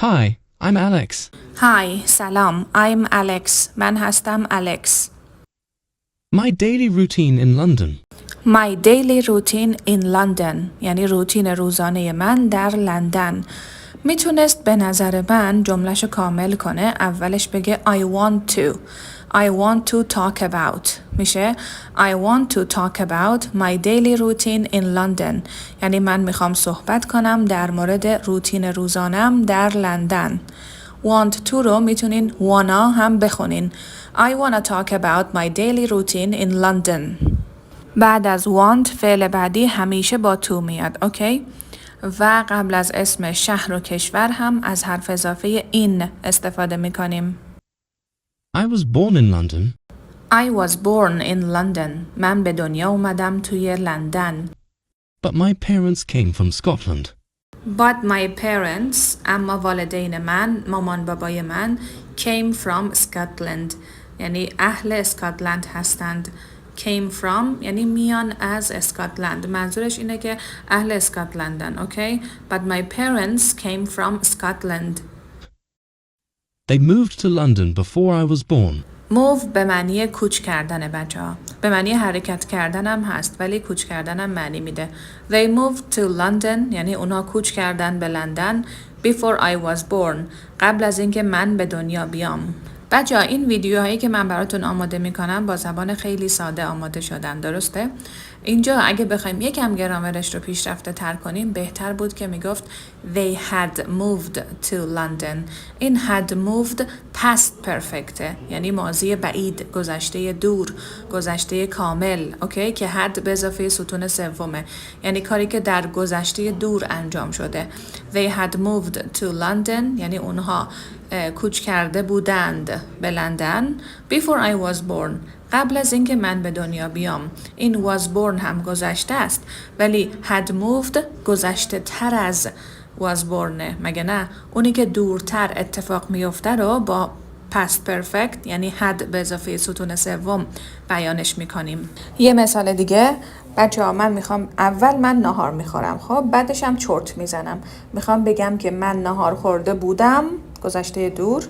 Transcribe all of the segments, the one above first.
Hi, I'm Alex. Hi, سلام. I'm Alex. من هستم Alex. My daily routine in London. My daily routine in London. یعنی روتین روزانه من در لندن. میتونست به نظر من جملهشو کامل کنه. اولش بگه I want to. I want to talk about. میشه I want to talk about my daily routine in London. یعنی من میخوام صحبت کنم در مورد روتین روزانم در لندن. Want to رو میتونین wanna هم بخونین. I wanna talk about my daily routine in London. بعد از want فعل بعدی همیشه با to میاد. اوکی؟ و قبل از اسم شهر و کشور هم از حرف اضافه in استفاده میکنیم. I was born in London. I was born in London. من به دنیا اومدم توی لندن. But my parents came from Scotland. But my parents, اما والدین من، مامان بابای من came from Scotland. یعنی اهل اسکاتلند هستند. Came from یعنی میان از اسکاتلند. منظورش اینه که اهل اسکاتلندن. اوکی؟ But my parents came from Scotland. They moved to London before I was born. move به معنی کوچ کردن بچه‌ها. به معنی حرکت کردن هم هست ولی کوچ کردن هم معنی میده. They moved to London یعنی اونا کوچ کردن به لندن before I was born. قبل از اینکه من به دنیا بیام. بچه‌ها این ویدیوهایی که من براتون آماده میکنم با زبان خیلی ساده آماده شدن، درسته؟ اینجا اگه بخوایم یکم گرامرش رو پیشرفته تر کنیم بهتر بود که میگفت they had moved to London. این had moved past perfect یعنی ماضی بعید، گذشته دور، گذشته کامل. اوکی؟ که had به اضافه ستون سومه یعنی کاری که در گذشته دور انجام شده. They had moved to London یعنی اونها کوچ کرده بودند به لندن before I was born قبل از اینکه من به دنیا بیام. این was born هم گذشته است ولی had moved گذشته تر از was born مگه نه؟ اونی که دورتر اتفاق میفته رو با past perfect یعنی had به اضافه ستون سوم بیانش میکنیم. یه مثال دیگه بچه‌ها، من میخوام اول من ناهار میخورم، خب بعدش هم چرت میزنم. میخوام بگم که من ناهار خورده بودم گذشته دور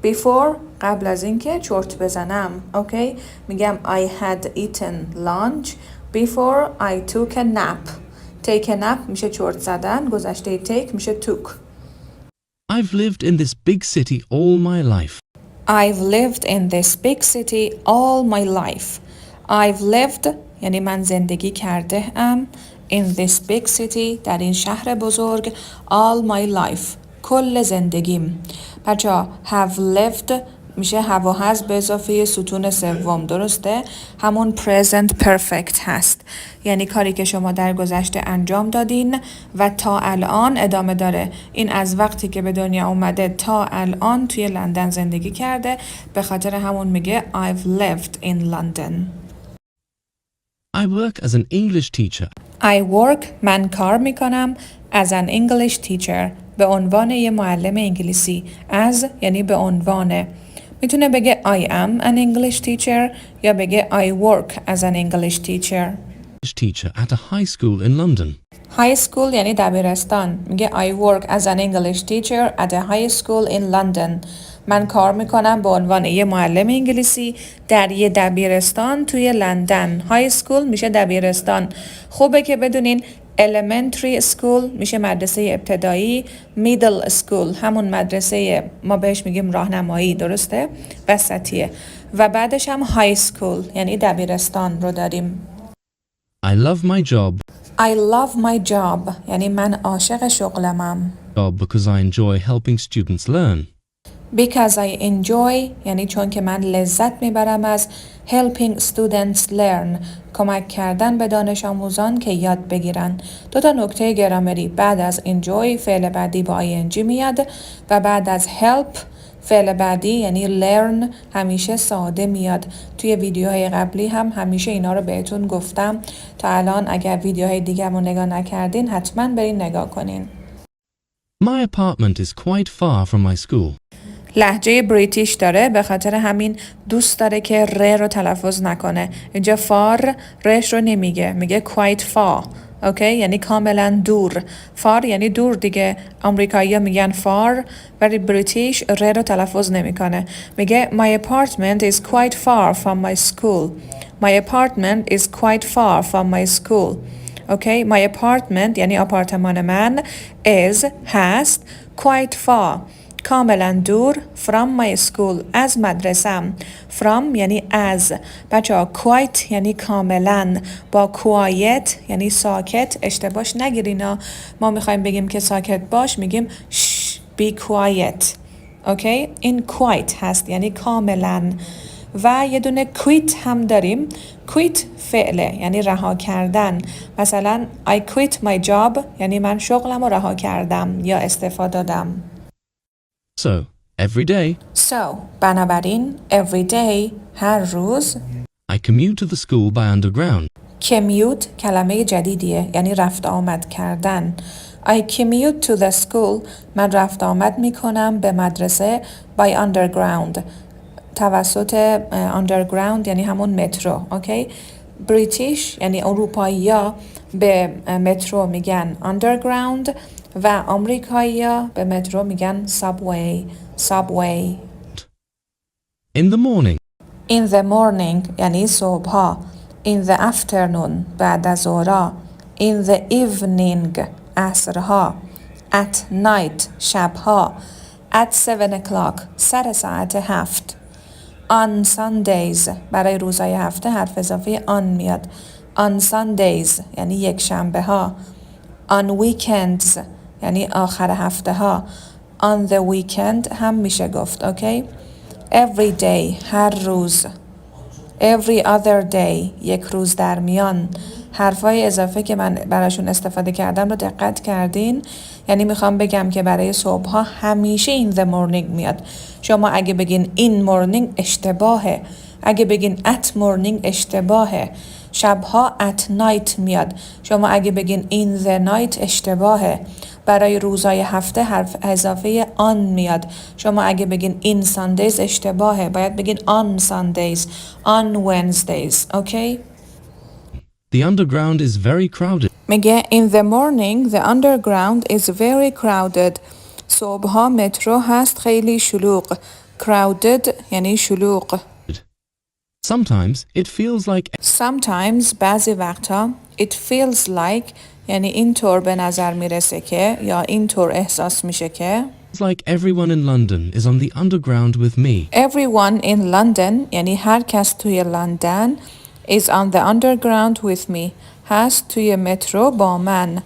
before قبل از اینکه چرت بزنم. اوکی؟ میگم I had eaten lunch before I took a nap. take a nap میشه چرت زدن، گذشته take میشه took. I've lived in this big city all my life. I've lived in this big city all my life. I've lived یعنی من زندگی کرده ام in this big city در این شهر بزرگ all my life کل زندگیم. بچه have lived میشه have و has به اضافه ستون سوم، درسته؟ همون present perfect هست یعنی کاری که شما در گذشته انجام دادین و تا الان ادامه داره. این از وقتی که به دنیا اومده تا الان توی لندن زندگی کرده، به خاطر همون میگه I've lived in London. I work as an English teacher. I work من کار میکنم as an English teacher به عنوان یه معلم انگلیسی. as یعنی به عنوان. میتونه بگه I am an English teacher یا بگه I work as an English teacher. Teacher at a high school in London. High school یعنی دبیرستان. میگه I work as an English teacher at a high school in London. من کار میکنم به عنوان یه معلم انگلیسی در یه دبیرستان توی لندن. های سکول میشه دبیرستان. خوبه که بدونین elementary school میشه مدرسه ابتدایی، middle school همون مدرسه ما بهش میگیم راهنمایی، درسته؟ وسطیه. و بعدش هم های سکول یعنی دبیرستان رو داریم. I love my job. I love my job یعنی من عاشق شغلمم. Because I enjoy helping students learn. Because I enjoy یعنی چون که من لذت میبرم از helping students learn کمک کردن به دانش آموزان که یاد بگیرن. دو تا نکته گرامری، بعد از enjoy فعل بعدی با ing میاد و بعد از help فعل بعدی یعنی learn همیشه ساده میاد. توی ویدیوهای قبلی هم همیشه اینا رو بهتون گفتم. تا الان اگر ویدیوهای دیگه رو نگاه نکردین حتما برین نگاه کنین. My apartment is quite far from my school. لهجه بریتیش داره، به خاطر همین دوست داره که ر رو تلفظ نکنه. اینجا فار رش رو نمیگه، میگه quite far. اوکی یعنی کاملا دور. فار یعنی دور دیگه. آمریکایی‌ها میگن فار ولی بریتیش ر رو تلفظ نمیکنه. میگه my apartment is quite far from my school. My apartment is quite far from my school. اوکی my apartment یعنی آپارتمان من is هست quite far کاملا دور from my school از مدرسم. from یعنی از. بچه ها quite یعنی کاملا. با quiet یعنی ساکت اشتباهش نگیرینا. ما میخوایم بگیم که ساکت باش میگیم shh be quiet. اوکی این quite هست یعنی کاملا. و یه دونه quit هم داریم. quit فعله یعنی رها کردن. مثلا I quit my job یعنی من شغلم رو رها کردم یا استعفا دادم. So, every day, So بنابراین every day هر روز. I commute to the school by underground. commute کلمه جدیدیه یعنی رفت آمد کردن. I commute to the school من رفت آمد میکنم به مدرسه by underground توسط underground یعنی همون مترو. اوکی بریتیش یعنی اروپایی‌ها به مترو میگن underground و آمریکایی‌ها به مترو میگن subway. In the morning, in the morning یعنی صبحها. in the afternoon بعد از ظهرها. in the evening عصرها. at night شبها. at 7 o'clock سر ساعت 7. on Sundays برای روزهای هفته حرف اضافه on میاد. on Sundays یعنی یک شنبه ها. on weekends یعنی آخر هفته ها. on the weekend هم میشه گفت. اوکی every day هر روز. every other day یک روز در میان. حرفای اضافه که من براشون استفاده کردم رو دقت کردین؟ یعنی میخوام بگم که برای صبحها همیشه in the morning میاد. شما اگه بگین in morning اشتباهه. اگه بگین at morning اشتباهه. شبها at night میاد. شما اگه بگین in the night اشتباهه. برای روزهای هفته حرف اضافه on میاد. شما اگه بگین in Sundays اشتباهه. باید بگین on Sundays, on Wednesdays. اوکی؟ the underground is very crowded. میگه in the morning the underground is very crowded. صبحها مترو هست خیلی شلوغ. crowded یعنی شلوغ. Sometimes it feels like sometimes بعضی وقتا it feels like یعنی اینطور به نظر میرسه که یا اینطور احساس میشه که it's like everyone in London is on the underground with me. everyone in London یعنی هر کس توی لندن is on the underground with me هست توی مترو با من.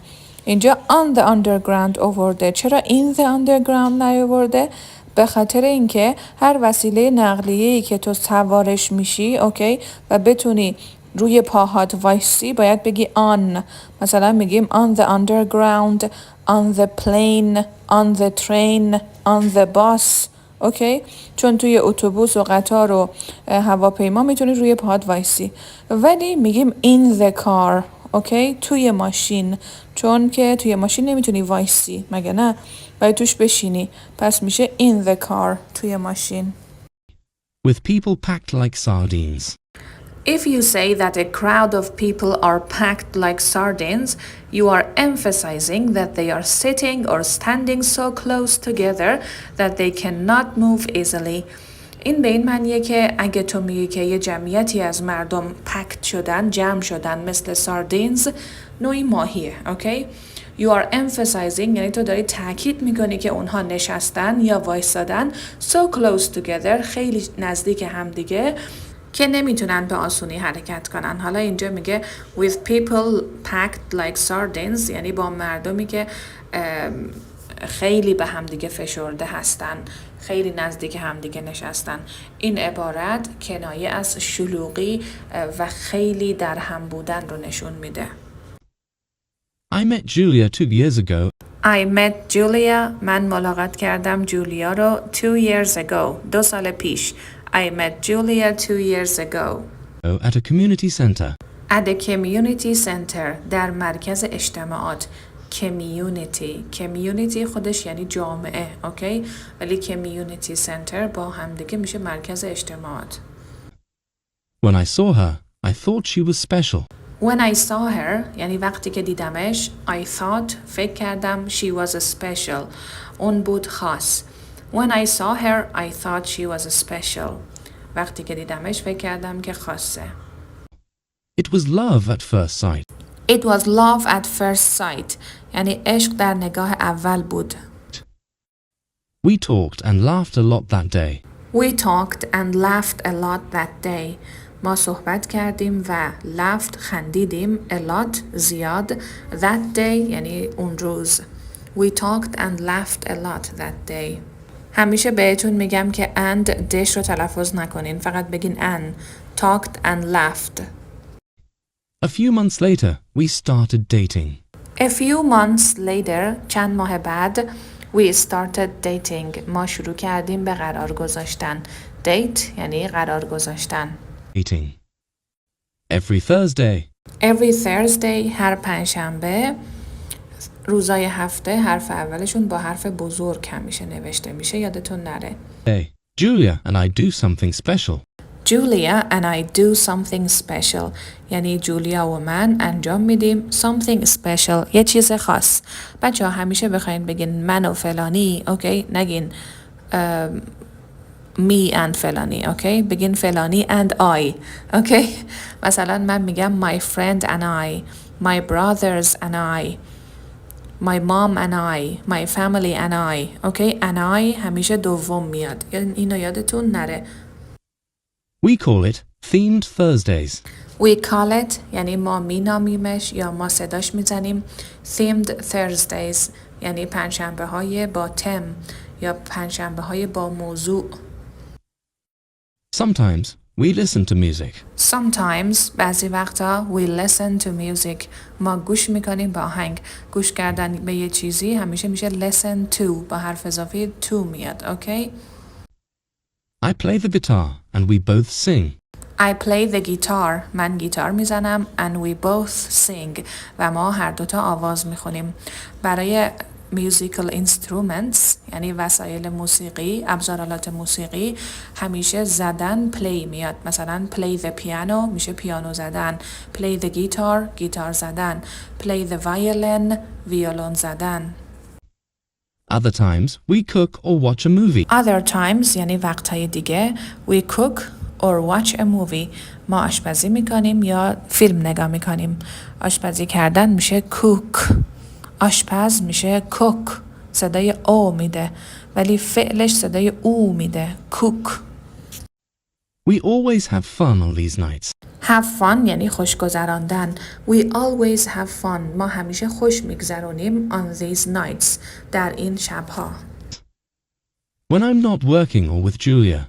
اینجا on the underground آورده. چرا in the underground نیاورده؟ به خاطر اینکه هر وسیله نقلیه‌ای که تو سوارش میشی اوکی و بتونی روی پاهات وایسی باید بگی on. مثلا میگیم on the underground, on the plane, on the train, on the bus. اوکی چون توی اتوبوس و قطار و هواپیما میتونی روی پاهات وایسی. ولی میگیم in the car اوکی توی ماشین چون که توی ماشین نمیتونی وایسی مگه نه باید توش بشینی پس میشه in the car توی ماشین. With people packed like sardines. If you say that a crowd of people are packed like sardines, you are emphasizing that they are sitting or standing so close together that they cannot move easily. این به این معنیه که اگه تو میگی که یه جمعیتی از مردم پکت شدن جمع شدن مثل ساردینز نوعی ماهیه اوکی You are emphasizing یعنی تو داری تاکید میکنی که اونها نشستن یا وایسادن so close together خیلی نزدیک هم دیگه که نمیتونن به آسونی حرکت کنن. حالا اینجا میگه with people packed like sardines یعنی با مردمی که خیلی به همدیگه فشرده هستن خیلی نزدیک همدیگه نشستن. این عبارت کنایه از شلوغی و خیلی در هم بودن رو نشون میده. I met Julia 2 years ago. I met Julia من ملاقات کردم جولیا رو 2 years ago 2 سال پیش. I met Julia 2 years ago At a community center. at a community center در مرکز اجتماعات. community خودش یعنی جامعه اوکی ولی community center با هم دیگه میشه مرکز اجتماعات. When I saw her, I thought she was special. When I saw her یعنی وقتی که دیدمش I thought فکر کردم she was special اون بود خاص. When I saw her I thought she was special وقتی که دیدمش فکر کردم که خاصه. It was love at first sight. It was love at first sight یعنی عشق در نگاه اول بود. We talked and laughed a lot that day. We talked and laughed a lot that day. ما صحبت کردیم و laughed خندیدیم a lot زیاد that day یعنی اون روز. We talked and laughed a lot that day. همیشه بهتون میگم که and دش رو تلفظ نکنین فقط بگین an. Talked and laughed. A few months later, we started dating. A few months later چند ماه بعد we started dating ما شروع کردیم به قرار گذاشتن. Date یعنی قرار گذاشتن. Dating. Every Thursday. Every Thursday هر پنجشنبه روزای هفته حرف اولشون با حرف بزرگ همیشه نوشته میشه یادتون نره. Hey, Julia and I do something special. Julia and I do something special یعنی جولیا و من انجام میدیم something special یه چیز خاص. بچه ها همیشه بخواین بگین من و فلانی اوکی نگین me and فلانی اوکی بگین فلانی and I اوکی مثلا من میگم my friend and I my brothers and I my mom and I my family and I اوکی and I همیشه دوم میاد اینو یادتون نره. We call it themed Thursdays. We call it یعنی ما مینامیمش یا ما صداش میزنیم themed Thursdays یعنی پنجشنبه های با تم یا پنجشنبه های با موضوع. Sometimes we listen to music. Sometimes بعضی وقتا we listen to music ما گوش میکنیم با آهنگ. گوش کردن به یه چیزی همیشه میشه listen to با حرف اضافی to میاد اوکی. I play the guitar and we both sing. I play the guitar من گیتار میزنم and we both sing و ما هر دوتا آواز میخونیم. برای musical instruments یعنی وسایل موسیقی ابزارالات موسیقی همیشه زدن play میاد مثلا play the piano میشه پیانو زدن play the guitar گیتار زدن play the violin ویولون زدن. Other times we cook or watch a movie. Other times یعنی وقتهای دیگه we cook or watch a movie ما آشپزی میکنیم یا فیلم نگاه میکنیم. آشپزی کردن میشه cook آشپز میشه cook صدای او میده ولی فعلش صدای او میده cook. We always have fun on these nights. Have fun یعنی خوش گذراندن. We always have fun ما همیشه خوش میگذرونیم on these nights در این شبها. When I'm not working or with Julia.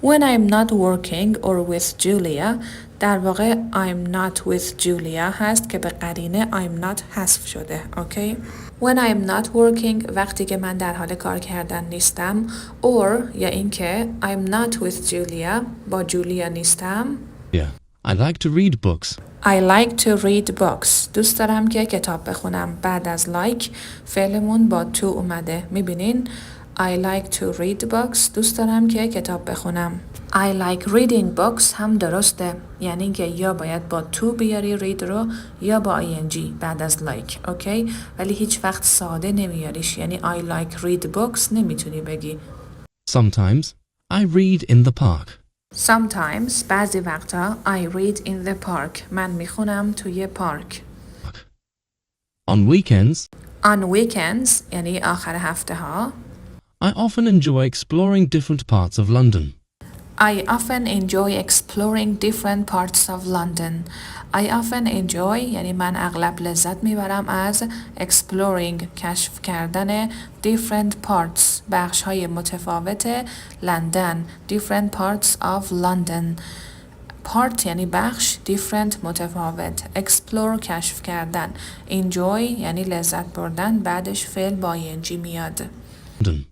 When I'm not working or with Julia در واقع I'm not with Julia هست که به قرینه I'm not حذف شده اوکی. When I'm not working وقتی که من در حال کار کردن نیستم or یا اینکه I'm not with Julia با جولیا نیستم. I like to read books. I like to read books دوست دارم که کتاب بخونم. بعد از like فعلمون با to اومده میبینین I like to read books دوست دارم که کتاب بخونم. I like reading books هم درسته یعنی که یا باید با to بیاری read رو یا با ing بعد از like اوکی ولی هیچ وقت ساده نمیاریش یعنی I like read books نمیتونی بگی. Sometimes I read in the park. Sometimes بعضی وقتا I read in the park من میخونم توی پارک. On weekends On weekends یعنی آخر هفته ها I often enjoy exploring different parts of London. I often enjoy exploring different parts of London. I often enjoy یعنی من اغلب لذت میبرم از exploring کشف کردن different parts بخش های متفاوت لندن different parts of London. part یعنی بخش different متفاوت explore کشف کردن enjoy یعنی لذت بردن بعدش فعل با ing میاد. London.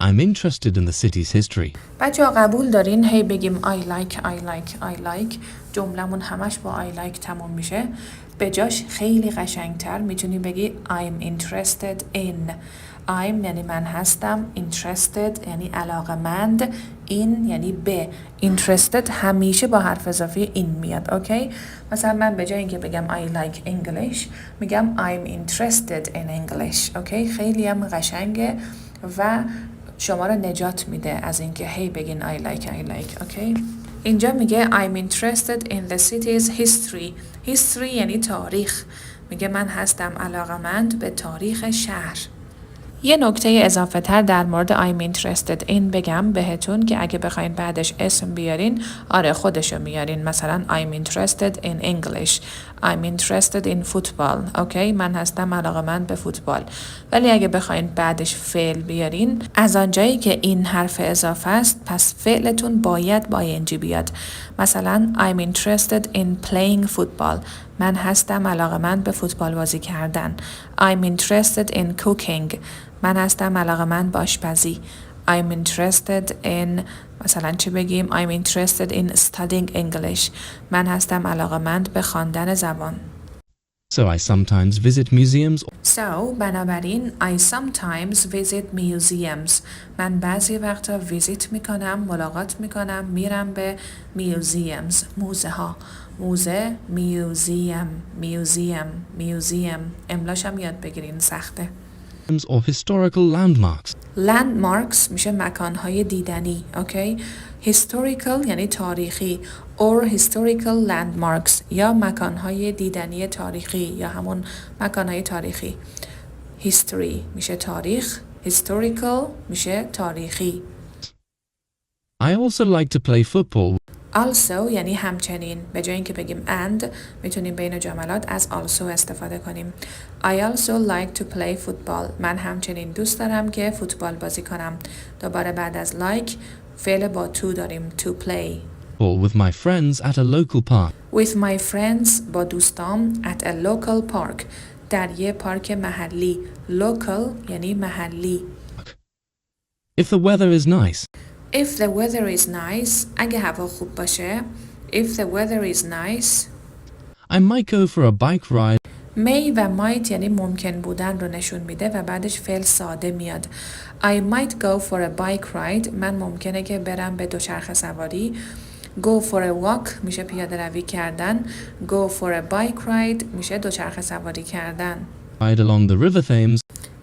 I'm interested in the city's history. بچه ها قبول دارین هی بگیم I like جملمون همش با I like تموم میشه به جاش خیلی قشنگتر میتونی بگی I'm interested in I'm یعنی من هستم. Interested یعنی علاقمند. In یعنی به. Interested همیشه با حرف اضافی in میاد. اوکی؟ مثلا من به جای اینکه بگم I like English میگم I'm interested in English. اوکی؟ خیلی هم قشنگه و شما رو نجات میده از اینکه هی بگین I like. اوکی؟ اینجا میگه I'm interested in the city's history. History یعنی تاریخ. میگه من هستم علاقمند به تاریخ شهر. یه نکته اضافه تر در مورد I'm interested in بگم بهتون که اگه بخواین بعدش اسم بیارین آره خودشو میارین. مثلا I'm interested in English. I'm interested in football. اوکی؟ من هستم علاقمند به فوتبال. ولی اگه بخواین بعدش فعل بیارین از آنجایی که این حرف اضافه است پس فعلتون باید با ing بیاد. مثلا I'm interested in playing football. من هستم علاقمند به فوتبال بازی کردن. I'm interested in cooking. من هستم علاقمند به آشپزی. I'm interested in مثلا چی بگیم I'm interested in studying English. من هستم علاقمند به خواندن زبان. So I sometimes visit museums. So بنابراین I sometimes visit museums. من بعضی وقتا ویزیت میکنم، ملاقات میکنم، میرم به museums، موزه ها. موزه، museum. املاش هم یاد بگیرین سخته. Or historical landmarks. Landmarks میشه مکانهای دیدنی. اوکی؟ historical یعنی تاریخی or historical landmarks یا مکانهای دیدنی تاریخی یا همون مکانهای تاریخی. history میشه تاریخ. historical میشه تاریخی. I also like to play football. Also یعنی همچنین. به جای اینکه بگیم and میتونیم بین جملات از also استفاده کنیم. I also like to play football. من همچنین دوست دارم که فوتبال بازی کنم. دوباره بعد از like فعل با to داریم. to play. Or with my friends at a local park. With my friends با دوستام at a local park. در یه پارک محلی. Local یعنی محلی. If the weather is nice. If the weather is nice اگه هوا خوب باشه. If the weather is nice I might go for a bike ride. may و might یعنی ممکن بودن رو نشون میده و بعدش فعل ساده میاد. I might go for a bike ride. من ممکنه که برم به دوچرخه سواری. Go for a walk میشه پیاده روی کردن. Go for a bike ride میشه دوچرخه سواری کردن. Ride along the river Thames.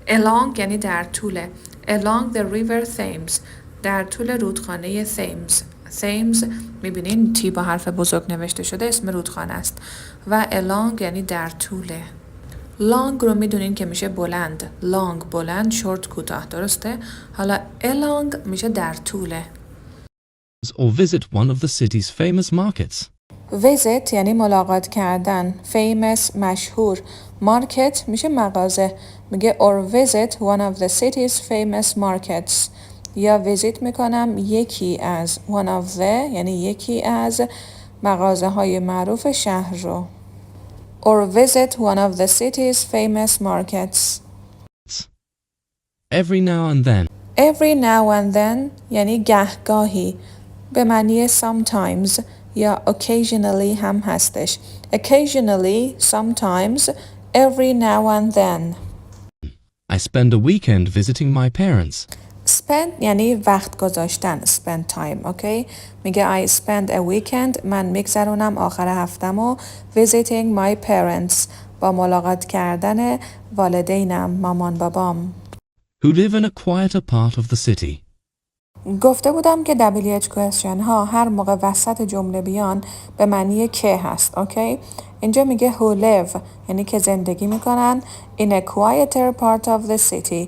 Along یعنی در طول. Along the river Thames در طول رودخانه Thames. Thames میبینین تی با حرف بزرگ نوشته شده اسم رودخانه است و along یعنی در طوله. long رو میدونین که میشه بلند. long بلند، short کوتاه، درسته؟ حالا along میشه در طوله. Or visit one of the city's famous markets. visit یعنی ملاقات کردن. famous مشهور. market میشه مغازه. میگه or visit one of the city's famous markets. یا ویزیت میکنم یکی از one of the یعنی یکی از مغازه های معروف شهر رو. or visit one of the city's famous markets. Every now and then. every now and then یعنی گهگاهی به معنی sometimes یا occasionally هم هستش. occasionally, sometimes, every now and then. I spend a weekend visiting my parents. spend یعنی وقت گذاشتن. spend time. اوکی؟ میگه I spend a weekend. من میگذرونم آخر هفتمو visiting my parents. با ملاقات کردن والدینم، مامان بابام. Who live in a quieter part of the city. گفته بودم که WH question ها هر موقع وسط جمله بیان به معنی که هست. اوکی؟ اینجا میگه who live یعنی که زندگی میکنن in a quieter part of the city.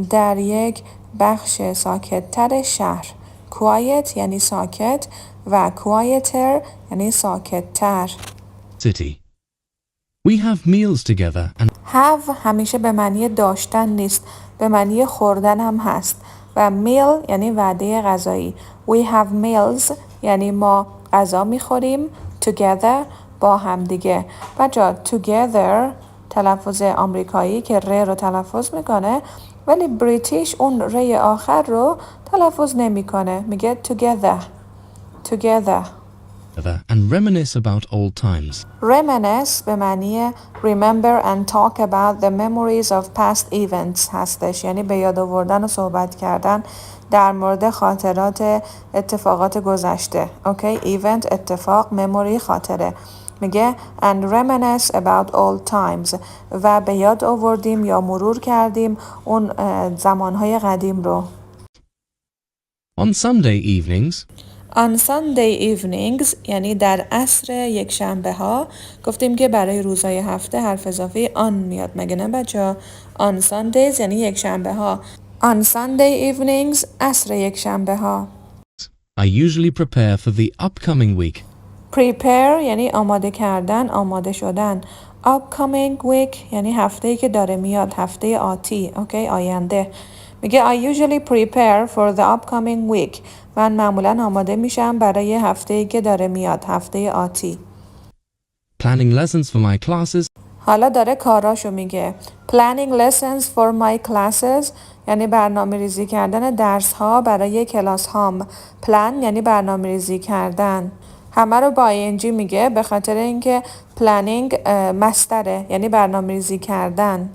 در یک بخش ساکت تر شهر. quiet یعنی ساکت و quieter یعنی ساکت تر. City. We have meals together and have همیشه به معنی داشتن نیست، به معنی خوردن هم هست و meal یعنی وعده غذایی. We have meals یعنی ما غذا میخوریم together با هم دیگه. بچه‌ها together تلفظ آمریکایی که ر رو تلفظ میکنه ولی بریتیش اون ر آخر رو تلفظ نمیکنه، میگه together. and reminisce about old times. Reminisce به معنی remember and talk about the memories of past events هستش، یعنی به یاد آوردن و صحبت کردن در مورد خاطرات اتفاقات گذشته. اوکی، event اتفاق، memory خاطره. میگه and reminisce about old times و به یاد آوردیم یا مرور کردیم اون زمانهای قدیم رو. On Sunday evenings, On Sunday evenings یعنی در عصر یک شنبه ها، گفتیم که برای روزهای هفته حرف اضافه on میاد، مگه نه بچه ها؟ On Sundays یعنی یک شنبه ها. On Sunday evenings عصر یک شنبه ها. I usually prepare for the upcoming week. Prepare یعنی آماده کردن، آماده شدن. Upcoming week یعنی هفته‌ای که داره میاد، هفته آتی، اوکی، آینده. میگه I usually prepare for the upcoming week. من معمولاً آماده میشم برای هفته‌ای که داره میاد، هفته آتی. Planning lessons for my classes. حالا داره کاراشو میگه. Planning lessons for my classes یعنی برنامه ریزی کردن درس ها برای کلاس هام. Plan یعنی برنامه ریزی کردن. همه رو با ing میگه به خاطر اینکه planning مصدره، یعنی برنامه ریزی کردن.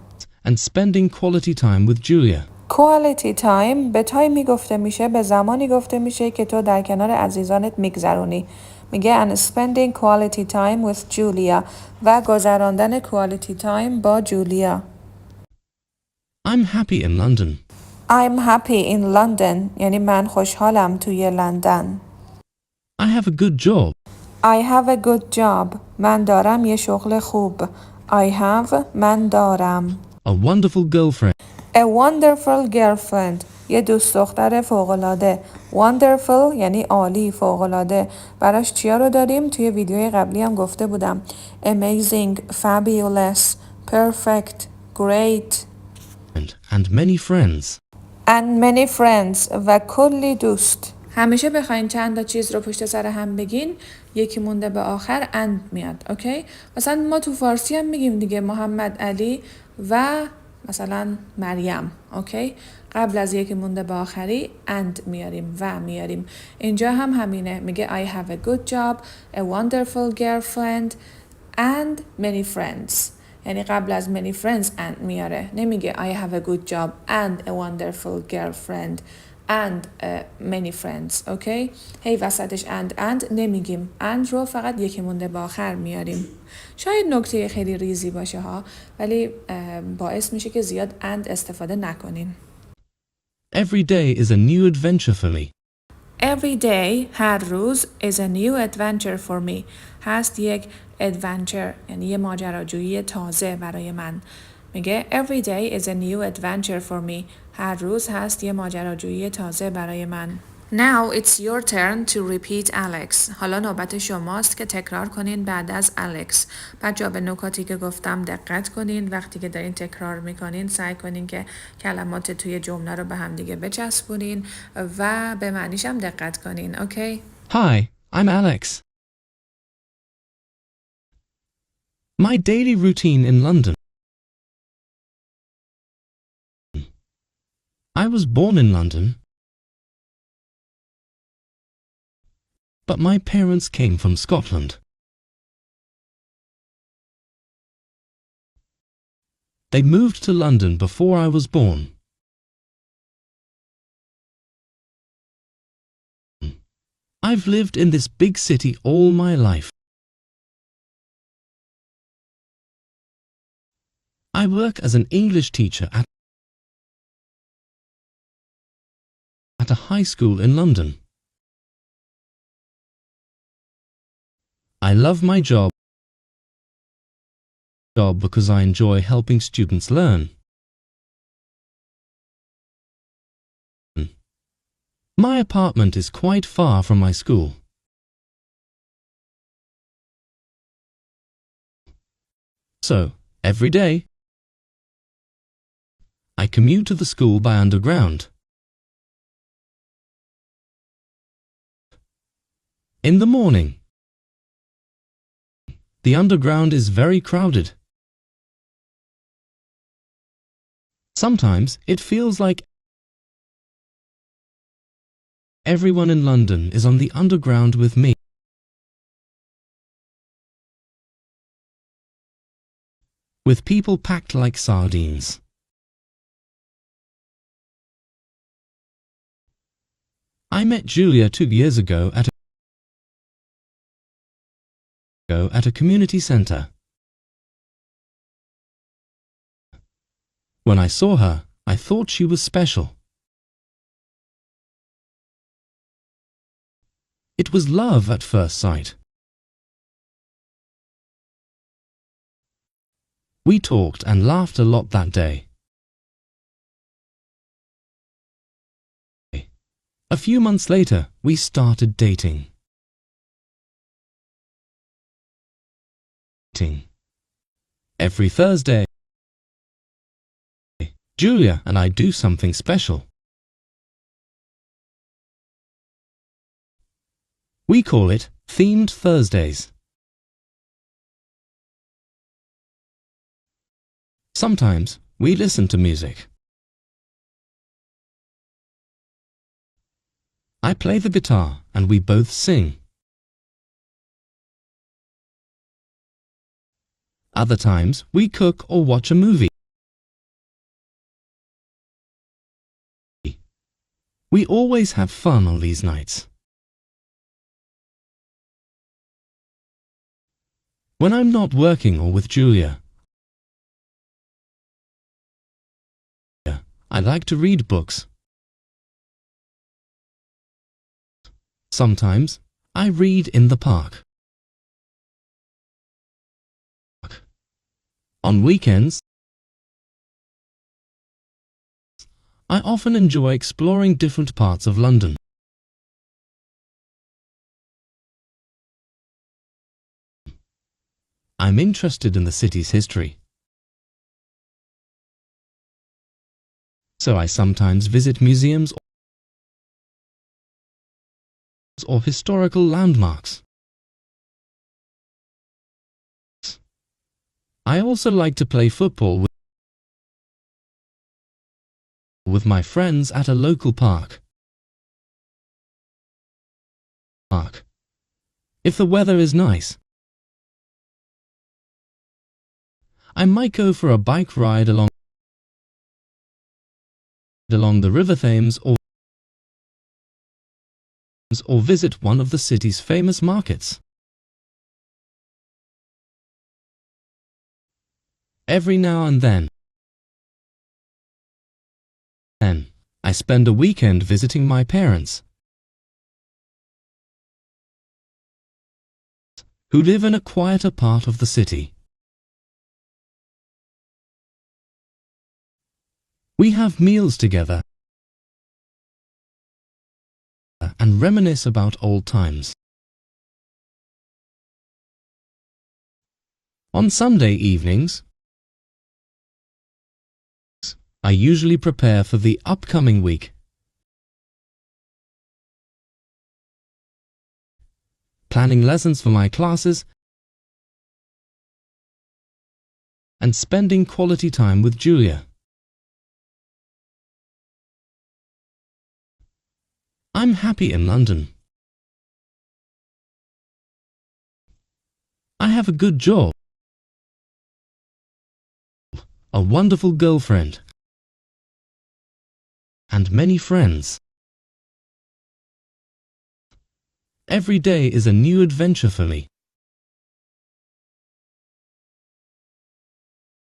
And spending quality time with Julia. quality time به تایمی گفته میشه، به زمانی گفته میشه که تو در کنار عزیزانت میگذرونی. میگه and spending quality time with Julia و گذراندن quality time با جولیا. I'm happy in London. I'm happy in London یعنی من خوشحالم توی لندن. I have a good job. I have a good job من دارم یه شغل خوب. I have من دارم. A wonderful girlfriend. A wonderful girlfriend یه دوست دختر فوق‌العاده. Wonderful یعنی عالی، فوق‌العاده. براش چیا رو داریم؟ توی ویدیوی قبلی هم گفته بودم. Amazing, fabulous, perfect, great. And many friends. And many friends و کلی دوست. همیشه بخواین چند تا چیز رو پشت سر هم بگین، یکی مونده به آخر and میاد. اوکی؟ مثلا ما تو فارسی هم میگیم دیگه محمد علی و مثلا مریم. اوکی؟ قبل از یکی مونده به آخری and میاریم و میاریم. اینجا هم همینه، میگه I have a good job, a wonderful girlfriend and many friends. یعنی قبل از many friends and میاره، نمیگه I have a good job and a wonderful girlfriend and many friends. اوکی؟ هی وسطش and نمیگیم، and رو فقط یکی مونده به آخر میاریم. شاید نکته خیلی ریزی باشه ها، ولی باعث میشه که زیاد and استفاده نکنین. Every day is a new adventure for me. Every day هر روز is a new adventure for me هست یک adventure یعنی یه ماجراجویی تازه برای من. میگه every day is a new adventure for me هر روز هست یه ماجراجویی تازه برای من. Now it's your turn to repeat Alex. حالا نوبت شماست که تکرار کنین بعد از Alex. بچه‌ها به نکاتی که گفتم دقت کنین. وقتی که دارین تکرار میکنین سعی کنین که کلمات توی جمله رو به هم دیگه بچسبونین و به معنیش هم دقت کنین. اوکی؟ Hi, I'm Alex. My daily routine in London. I was born in London, but my parents came from Scotland. They moved to London before I was born. I've lived in this big city all my life. I work as an English teacher at a high school in London. I love my job because I enjoy helping students learn. My apartment is quite far from my school. So, every day, I commute to the school by underground. In the morning, the underground is very crowded. Sometimes it feels like everyone in London is on the underground with me. with people packed like sardines. I met Julia 2 years ago at a community centre. When I saw her, I thought she was special. It was love at first sight. We talked and laughed a lot that day. A few months later, we started dating. Every Thursday, Julia and I do something special. We call it Themed Thursdays. Sometimes we listen to music. I play the guitar and we both sing. Other times we cook or watch a movie. We always have fun on these nights. When I'm not working or with Julia, I like to read books. Sometimes I read in the park. On weekends, I often enjoy exploring different parts of London. I'm interested in the city's history, so I sometimes visit museums or historical landmarks. I also like to play football with my friends at a local park. If the weather is nice, I might go for a bike ride along the River Thames or visit one of the city's famous markets. Every now and then, I spend a weekend visiting my parents, who live in a quieter part of the city. We have meals together and reminisce about old times. On Sunday evenings, I usually prepare for the upcoming week, planning lessons for my classes and spending quality time with Julia. I'm happy in London. I have a good job, a wonderful girlfriend, and many friends. Every day is a new adventure for me.